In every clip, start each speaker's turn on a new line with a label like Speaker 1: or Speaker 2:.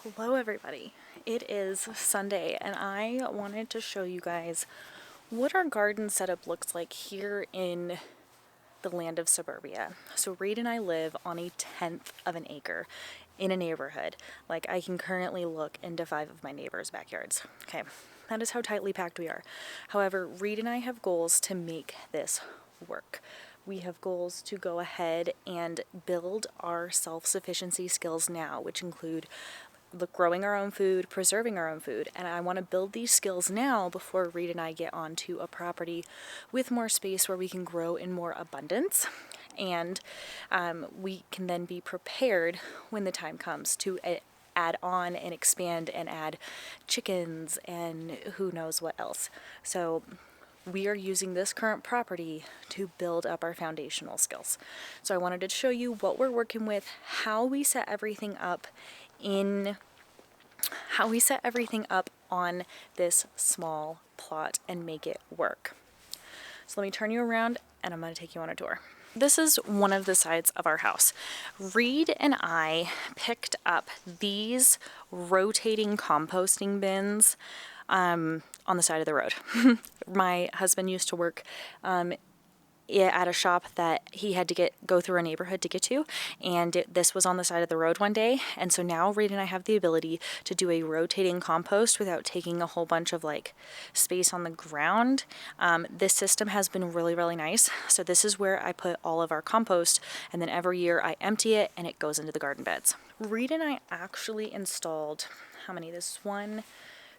Speaker 1: Hello everybody, it is Sunday and I wanted to show you guys what our garden setup looks like here in the land of suburbia. So Reed and I live on a 1/10 of an acre in a neighborhood. Like, I can currently look into 5 of my neighbors' backyards. Okay, that is how tightly packed we are. However, Reed and I have goals to make this work. We have goals to go ahead and build our self-sufficiency skills now, which include growing our own food, preserving our own food, and I want to build these skills now before Reed and I get onto a property with more space where we can grow in more abundance, and we can then be prepared when the time comes to add on and expand and add chickens and who knows what else. So we are using this current property to build up our foundational skills. So I wanted to show you what we're working with, how we set everything up on this small plot and make it work. So let me turn you around and I'm going to take you on a tour. This is one of the sides of our house. Reed and I picked up these rotating composting bins on the side of the road. My husband used to work at a shop that he had to go through a neighborhood to get to, and this was on the side of the road one day, and so now Reed and I have the ability to do a rotating compost without taking a whole bunch of space on the ground. This system has been really nice. So this is where I put all of our compost, and then every year I empty it and it goes into the garden beds. Reed and I actually installed, how many? This is 1,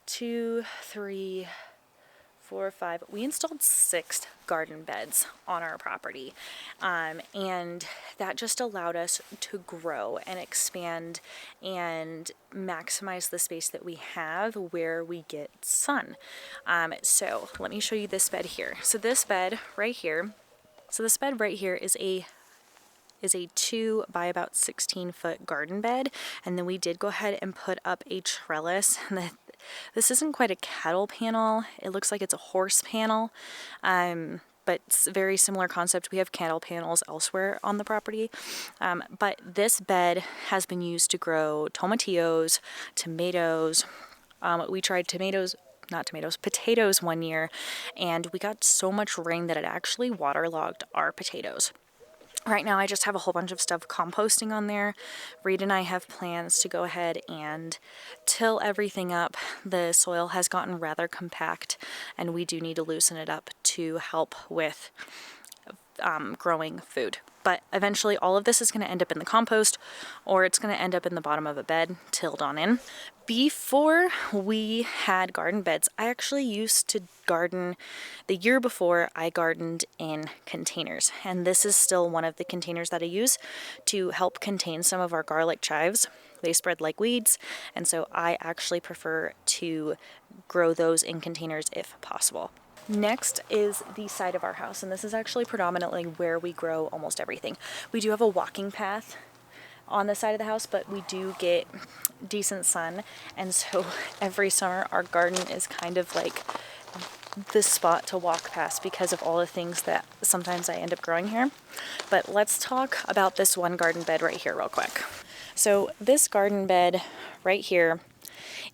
Speaker 1: 2, 3, 4, 5. We installed 6 garden beds on our property, and that just allowed us to grow and expand and maximize the space that we have where we get sun. So let me show you this bed here. So this bed right here is a 2 by about 16-foot garden bed, and then we did go ahead and put up a trellis. This isn't quite a cattle panel, it looks like it's a horse panel, but it's a very similar concept. We have cattle panels elsewhere on the property, but this bed has been used to grow tomatillos, tomatoes. We tried potatoes one year, and we got so much rain that it actually waterlogged our potatoes. Right now I just have a whole bunch of stuff composting on there. Reed and I have plans to go ahead and till everything up. The soil has gotten rather compact and we do need to loosen it up to help with growing food. But eventually all of this is going to end up in the compost, or it's going to end up in the bottom of a bed tilled on in. Before we had garden beds, I actually used to garden. The year before, I gardened in containers, and this is still one of the containers that I use to help contain some of our garlic chives. They spread like weeds, and so I actually prefer to grow those in containers if possible. Next is the side of our house, and this is actually predominantly where we grow almost everything. We do have a walking path on the side of the house, but we do get decent sun, and so every summer our garden is kind of like the spot to walk past because of all the things that sometimes I end up growing here. But let's talk about this one garden bed right here real quick. So this garden bed right here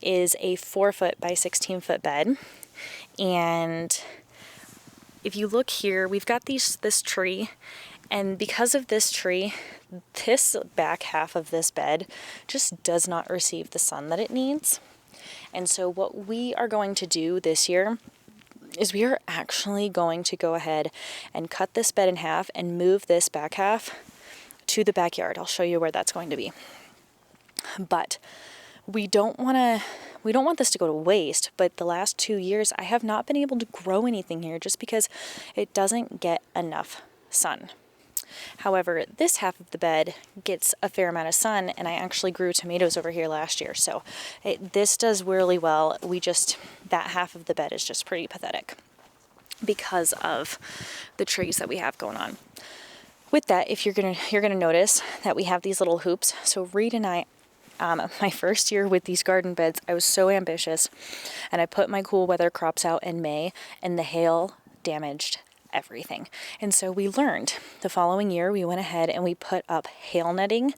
Speaker 1: is a 4-foot by 16-foot bed. And if you look here, we've got this tree, and because of this tree, this back half of this bed just does not receive the sun that it needs. And so what we are going to do this year is we are actually going to go ahead and cut this bed in half and move this back half to the backyard. I'll show you where that's going to be. But we don't want this to go to waste, but the last 2 years I have not been able to grow anything here just because it doesn't get enough sun. However, this half of the bed gets a fair amount of sun, and I actually grew tomatoes over here last year, so this does really well. That half of the bed is just pretty pathetic because of the trees that we have going on. With that, if you're gonna notice that we have these little hoops. So Reed and I, my first year with these garden beds, I was so ambitious, and I put my cool weather crops out in May, and the hail damaged everything. And so we learned the following year, we went ahead and we put up hail netting,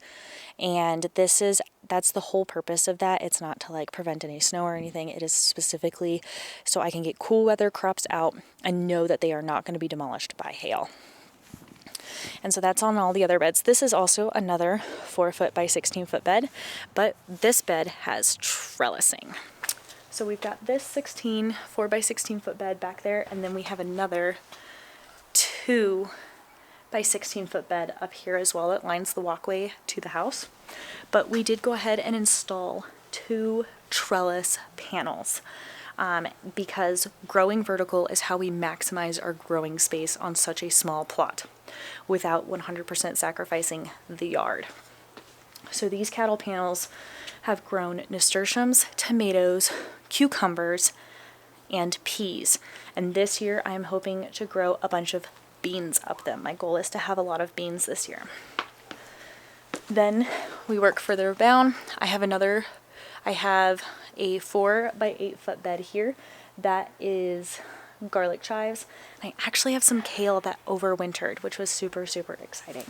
Speaker 1: and this is that's the whole purpose of that. It's not to like prevent any snow or anything. It is specifically so I can get cool weather crops out and know that they are not going to be demolished by hail. And so that's on all the other beds. This is also another 4-foot by 16-foot bed, but this bed has trellising. So we've got this 4 by 16-foot bed back there, and then we have another 2 by 16-foot bed up here as well that lines the walkway to the house. But we did go ahead and install 2 trellis panels because growing vertical is how we maximize our growing space on such a small plot without 100% sacrificing the yard. So these cattle panels have grown nasturtiums, tomatoes, cucumbers, and peas. And this year I'm hoping to grow a bunch of beans up them. My goal is to have a lot of beans this year. Then we work further down. I have a 4 by 8-foot bed here that is garlic chives. I actually have some kale that overwintered, which was super, super exciting.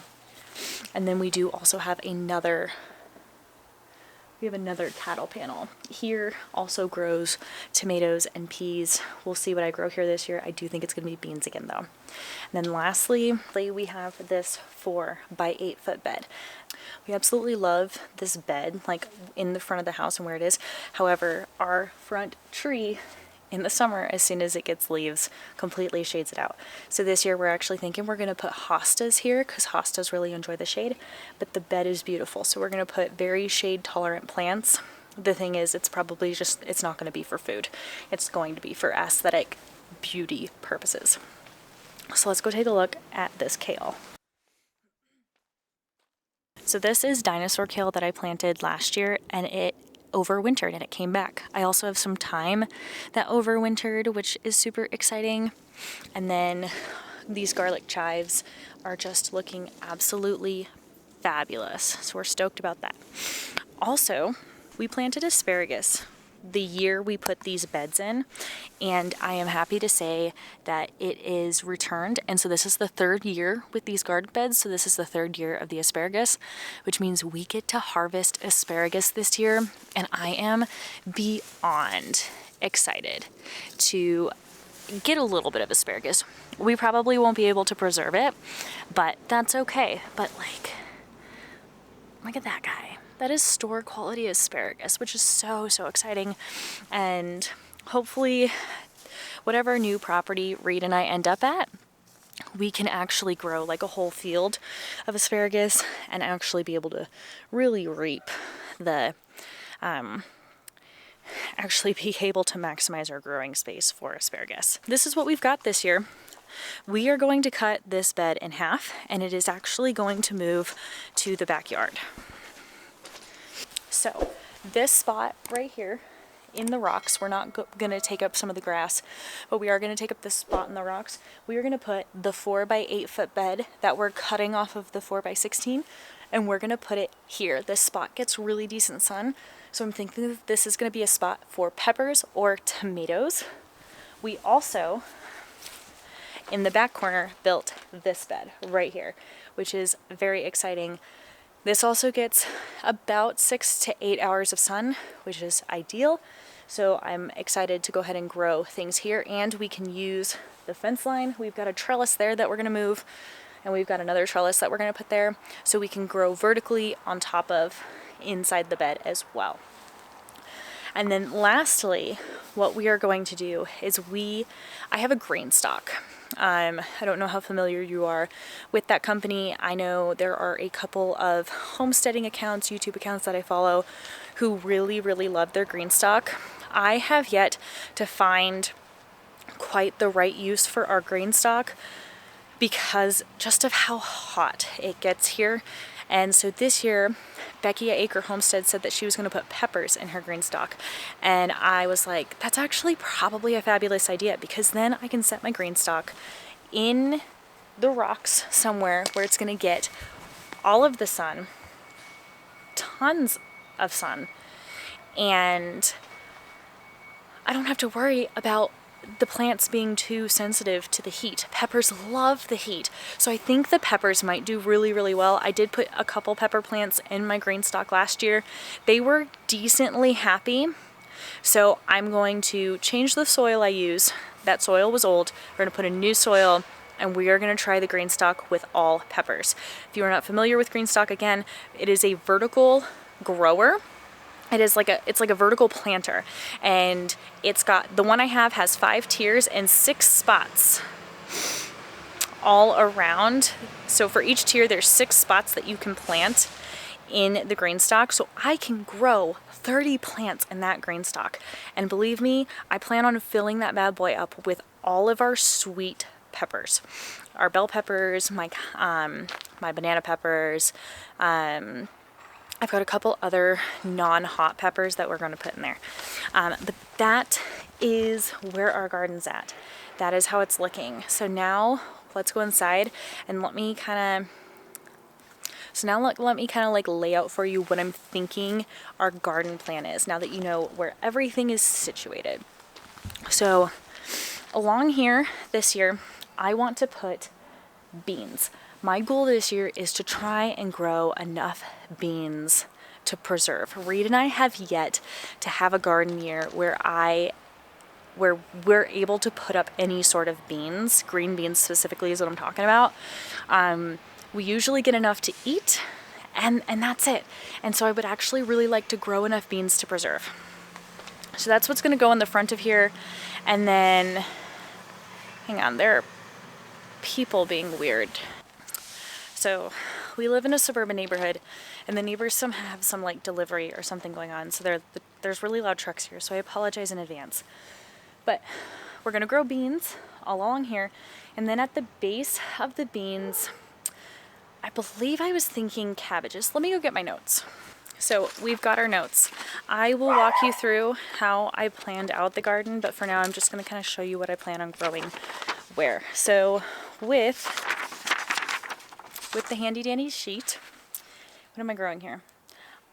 Speaker 1: And then we do also have another cattle panel. Here also grows tomatoes and peas. We'll see what I grow here this year. I do think it's going to be beans again though. And then lastly, we have this 4 by 8-foot bed. We absolutely love this bed, like in the front of the house and where it is. However, our front tree in the summer, as soon as it gets leaves, completely shades it out. So this year we're actually thinking we're going to put hostas here because hostas really enjoy the shade, but the bed is beautiful. So we're going to put very shade tolerant plants. The thing is, it's probably just, it's not going to be for food. It's going to be for aesthetic beauty purposes. So let's go take a look at this kale. So this is dinosaur kale that I planted last year, and it overwintered and it came back. I also have some thyme that overwintered, which is super exciting. And then these garlic chives are just looking absolutely fabulous. So we're stoked about that. Also, we planted asparagus the year we put these beds in, and I am happy to say that it is returned. And so this is the 3rd year with these garden beds. So this is the 3rd year of the asparagus, which means we get to harvest asparagus this year. And I am beyond excited to get a little bit of asparagus. We probably won't be able to preserve it, but that's okay. But like, look at that guy. That is store quality asparagus, which is so, so exciting. And hopefully whatever new property Reed and I end up at, we can actually grow like a whole field of asparagus and actually be able to really reap actually be able to maximize our growing space for asparagus. This is what we've got this year. We are going to cut this bed in half, and it is actually going to move to the backyard. So this spot right here in the rocks, we're not going to take up some of the grass, but we are going to take up this spot in the rocks. We are going to put the 4 by 8-foot bed that we're cutting off of the 4 by 16, and we're going to put it here. This spot gets really decent sun, so I'm thinking that this is going to be a spot for peppers or tomatoes. We also, in the back corner, built this bed right here, which is very exciting. This also gets about 6 to 8 hours of sun, which is ideal. So I'm excited to go ahead and grow things here, and we can use the fence line. We've got a trellis there that we're going to move, and we've got another trellis that we're going to put there, so we can grow vertically on top of inside the bed as well. And then lastly, what we are going to do is I have a grain stock. I don't know how familiar you are with that company. I know there are a couple of homesteading accounts, YouTube accounts that I follow who really, really love their green stock. I have yet to find quite the right use for our green stock because just of how hot it gets here. And so this year, Becky at Acre Homestead said that she was going to put peppers in her green stock. And I was like, that's actually probably a fabulous idea, because then I can set my green stock in the rocks somewhere where it's going to get all of the sun, tons of sun, and I don't have to worry about the plants being too sensitive to the heat. Peppers love the heat. So I think the peppers might do really, really well. I did put a couple pepper plants in my green stock last year. They were decently happy. So I'm going to change the soil I use. That soil was old. We're going to put in new soil, and we are going to try the green stock with all peppers. If you are not familiar with green stock, again, it is a vertical grower. It's like a vertical planter, and it's got, the one I have has 5 tiers and 6 spots all around. So for each tier, there's 6 spots that you can plant in the green stock. So I can grow 30 plants in that green stock. And believe me, I plan on filling that bad boy up with all of our sweet peppers, our bell peppers, my banana peppers, I've got a couple other non-hot peppers that we're going to put in there. But that is where our garden's at. That is how it's looking. So now let's go inside and let me kind of like lay out for you what I'm thinking our garden plan is, now that you know where everything is situated. So along here this year, I want to put beans. My goal this year is to try and grow enough beans to preserve. Reed and I have yet to have a garden year where we're able to put up any sort of beans. Green beans specifically is what I'm talking about. We usually get enough to eat, and that's it. And so I would actually really like to grow enough beans to preserve. So that's what's going to go in the front of here. And then, hang on, there are people being weird. So we live in a suburban neighborhood, and the neighbors have some like delivery or something going on. So there's really loud trucks here, so I apologize in advance. But we're going to grow beans along here, and then at the base of the beans, I believe I was thinking cabbages. Let me go get my notes. So we've got our notes. I will walk you through how I planned out the garden, but for now I'm just going to kind of show you what I plan on growing where. So with the handy dandy sheet, what am I growing here?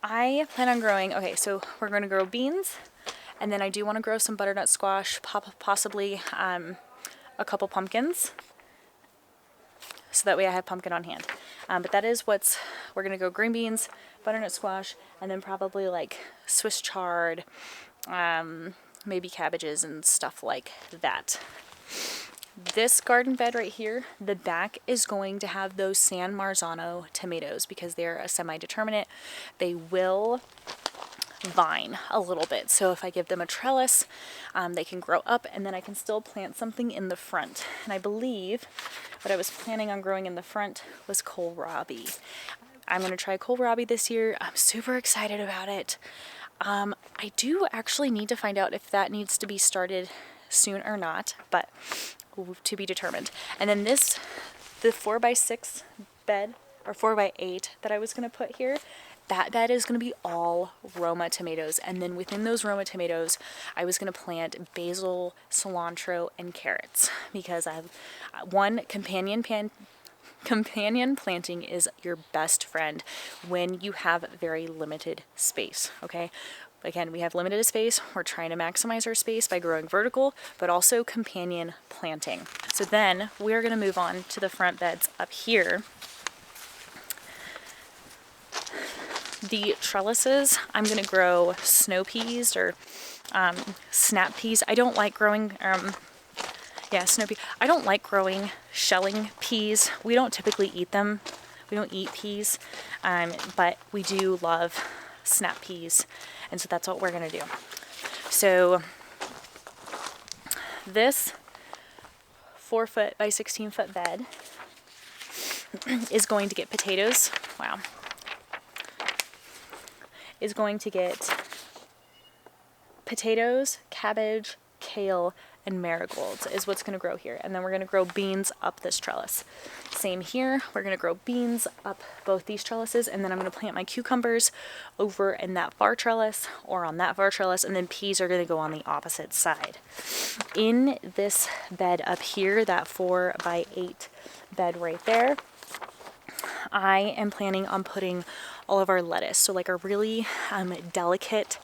Speaker 1: I plan on growing, okay, so we're going to grow beans, and then I do want to grow some butternut squash, possibly a couple pumpkins, so that way I have pumpkin on hand. But that is we're going to go green beans, butternut squash, and then probably like Swiss chard, maybe cabbages and stuff like that. This garden bed right here, the back is going to have those San Marzano tomatoes because they're a semi-determinate. They will vine a little bit. So if I give them a trellis, they can grow up, and then I can still plant something in the front. And I believe what I was planning on growing in the front was kohlrabi. I'm going to try kohlrabi this year. I'm super excited about it. I do actually need to find out if that needs to be started soon or not, but to be determined. And then the 4x6 bed, or 4x8 that I was going to put here, that bed is going to be all Roma tomatoes. And then within those Roma tomatoes, I was going to plant basil, cilantro, and carrots, because I have one companion planting is your best friend when you have very limited space, okay? Again, we have limited space. We're trying to maximize our space by growing vertical, but also companion planting. So then we're going to move on to the front beds up here. The trellises, I'm going to grow snow peas or snap peas. I don't like growing, snow pea. I don't like growing shelling peas. We don't typically eat them. We don't eat peas, but we do love snap peas, and so that's what we're going to do. So this 4-foot by 16-foot bed is going to get potatoes. Wow. Is going to get potatoes, cabbage, kale, and marigolds is what's going to grow here. And then we're going to grow beans up this trellis. Same here. We're going to grow beans up both these trellises, and then I'm going to plant my cucumbers over in that far trellis or on that far trellis, and then peas are going to go on the opposite side. In this bed up here, that 4x8 bed right there, I am planning on putting all of our lettuce. So like our really delicate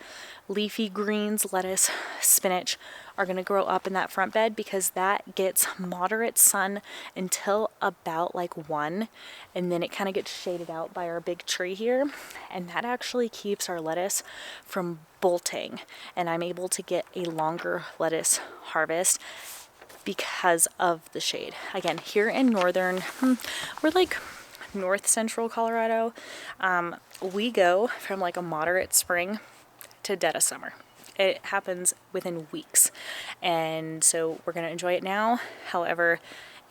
Speaker 1: leafy greens, lettuce, spinach are going to grow up in that front bed because that gets moderate sun until about like 1, and then it kind of gets shaded out by our big tree here, and that actually keeps our lettuce from bolting, and I'm able to get a longer lettuce harvest because of the shade. Again, here in northern, we're like north central Colorado, we go from like a moderate spring to dead of summer. It happens within weeks, and so we're going to enjoy it now. However,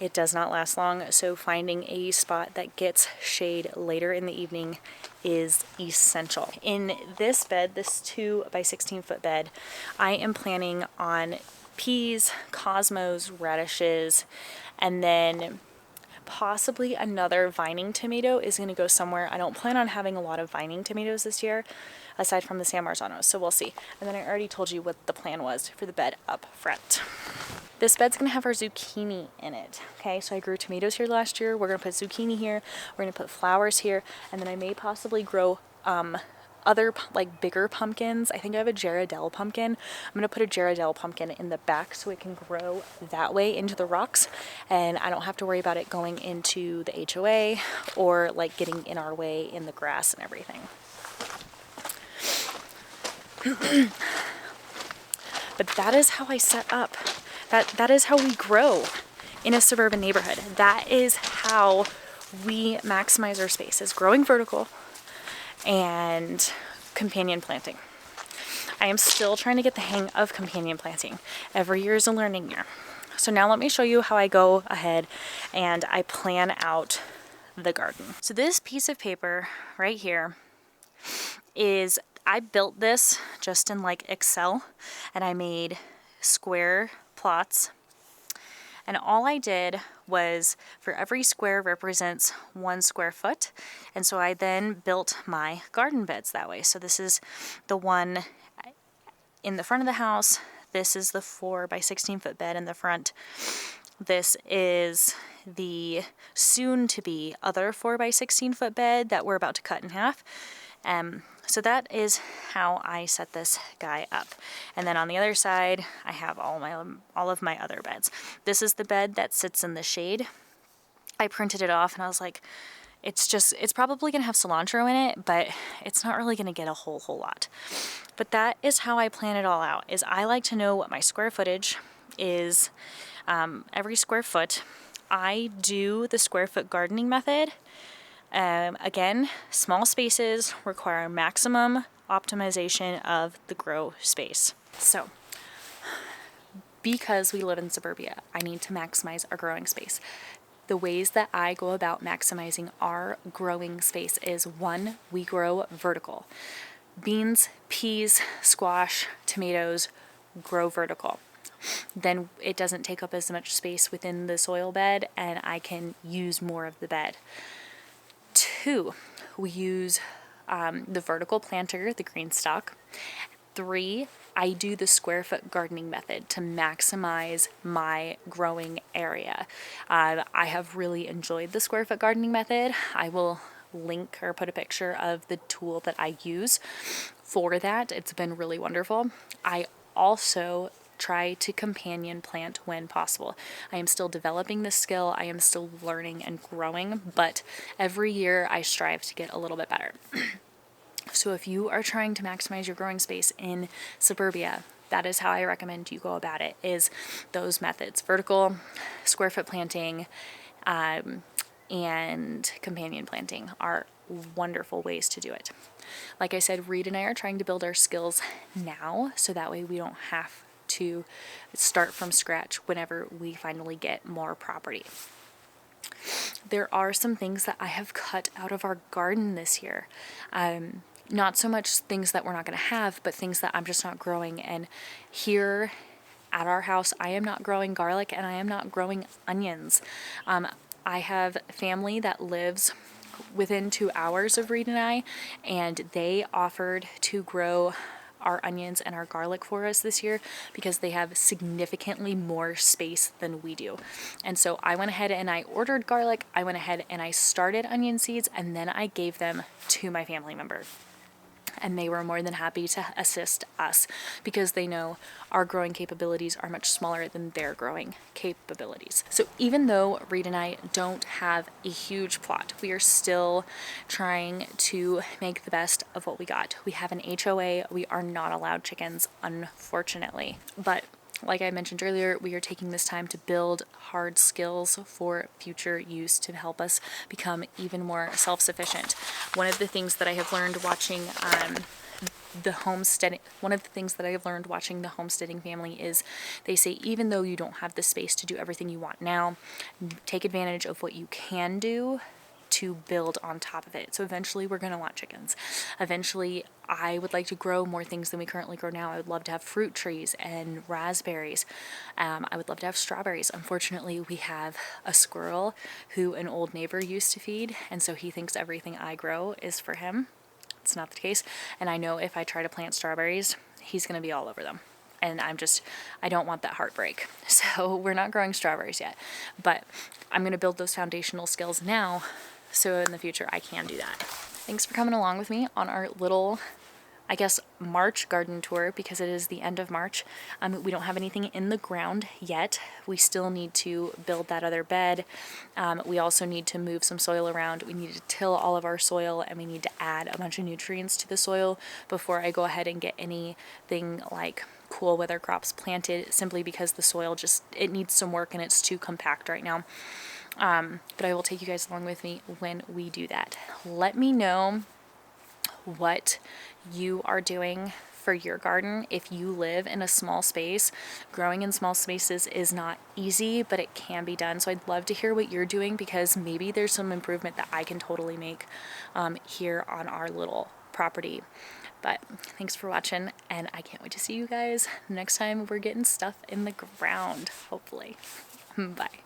Speaker 1: it does not last long, so finding a spot that gets shade later in the evening is essential. In this bed, this 2 by 16 foot bed, I am planning on peas, cosmos, radishes, and then possibly another vining tomato is going to go somewhere. I don't plan on having a lot of vining tomatoes this year, aside from the San Marzanos, so we'll see. And then I already told you what the plan was for the bed up front. This bed's going to have our zucchini in it. Okay, so I grew tomatoes here last year. We're going to put zucchini here. We're going to put flowers here, and then I may possibly grow other like bigger pumpkins. I think I have a Gerardelle pumpkin. I'm going to put a Gerardelle pumpkin in the back so it can grow that way into the rocks, and I don't have to worry about it going into the HOA or like getting in our way in the grass and everything. But that is how I set up. That is how we grow in a suburban neighborhood. That is how we maximize our space, is growing vertical and companion planting. I am still trying to get the hang of companion planting. Every year is a learning year. So now let me show you how I go ahead and I plan out the garden. So this piece of paper right here is, I built this just in like Excel, and I made square plots, and all I did was, for every square represents 1 square foot, and so I then built my garden beds that way. So this is the one in the front of the house. This is the 4 by 16 foot bed in the front. This is the soon to be other 4 by 16 foot bed that we're about to cut in half. So that is how I set this guy up. And then on the other side, I have all of my other beds. This is the bed that sits in the shade. I printed it off and I was like, it's probably going to have cilantro in it, but it's not really going to get a whole lot. But that is how I plan it all out, is I like to know what my square footage is, every square foot. I do the square foot gardening method. Again, small spaces require maximum optimization of the grow space. So, because we live in suburbia, I need to maximize our growing space. The ways that I go about maximizing our growing space is, 1, we grow vertical. Beans, peas, squash, tomatoes grow vertical. Then it doesn't take up as much space within the soil bed, and I can use more of the bed. 2, we use the vertical planter, the green stalk. 3, I do the square foot gardening method to maximize my growing area. I have really enjoyed the square foot gardening method. I will link or put a picture of the tool that I use for that. It's been really wonderful. I also try to companion plant when possible. I am still developing this skill. I am still learning and growing, but every year I strive to get a little bit better. So if you are trying to maximize your growing space in suburbia, that is how I recommend you go about it, is those methods: vertical, square foot planting, and companion planting are wonderful ways to do it. Like I said, Reed and I are trying to build our skills now, so that way we don't have to start from scratch whenever we finally get more property. There are some things that I have cut out of our garden this year. Not so much things that we're not going to have, but things that I'm just not growing. And here at our house, I am not growing garlic and I am not growing onions. I have family that lives within 2 hours of Reed and I, and they offered to grow our onions and our garlic for us this year because they have significantly more space than we do. And so I went ahead and I ordered garlic, I went ahead and I started onion seeds, and then I gave them to my family member. And they were more than happy to assist us because they know our growing capabilities are much smaller than their growing capabilities. So even though Reed and I don't have a huge plot, we are still trying to make the best of what we got. We have an HOA. We are not allowed chickens, unfortunately. But like I mentioned earlier, we are taking this time to build hard skills for future use to help us become even more self-sufficient. One of the things that I have learned watching the homesteading family is they say even though you don't have the space to do everything you want now, take advantage of what you can do to build on top of it. So eventually we're going to want chickens. Eventually I would like to grow more things than we currently grow now. I would love to have fruit trees and raspberries. I would love to have strawberries. Unfortunately, we have a squirrel who an old neighbor used to feed, and so he thinks everything I grow is for him. It's not the case. And I know if I try to plant strawberries, he's going to be all over them. And I don't want that heartbreak. So we're not growing strawberries yet, but I'm going to build those foundational skills now so in the future I can do that. Thanks for coming along with me on our little, I guess, March garden tour because it is the end of March. We don't have anything in the ground yet. We still need to build that other bed. We also need to move some soil around. We need to till all of our soil, and we need to add a bunch of nutrients to the soil before I go ahead and get anything like cool weather crops planted, simply because the soil it needs some work and it's too compact right now. But I will take you guys along with me when we do that. Let me know what you are doing for your garden. If you live in a small space, growing in small spaces is not easy, but it can be done. So I'd love to hear what you're doing because maybe there's some improvement that I can totally make here on our little property. But thanks for watching, and I can't wait to see you guys next time we're getting stuff in the ground, hopefully. Bye.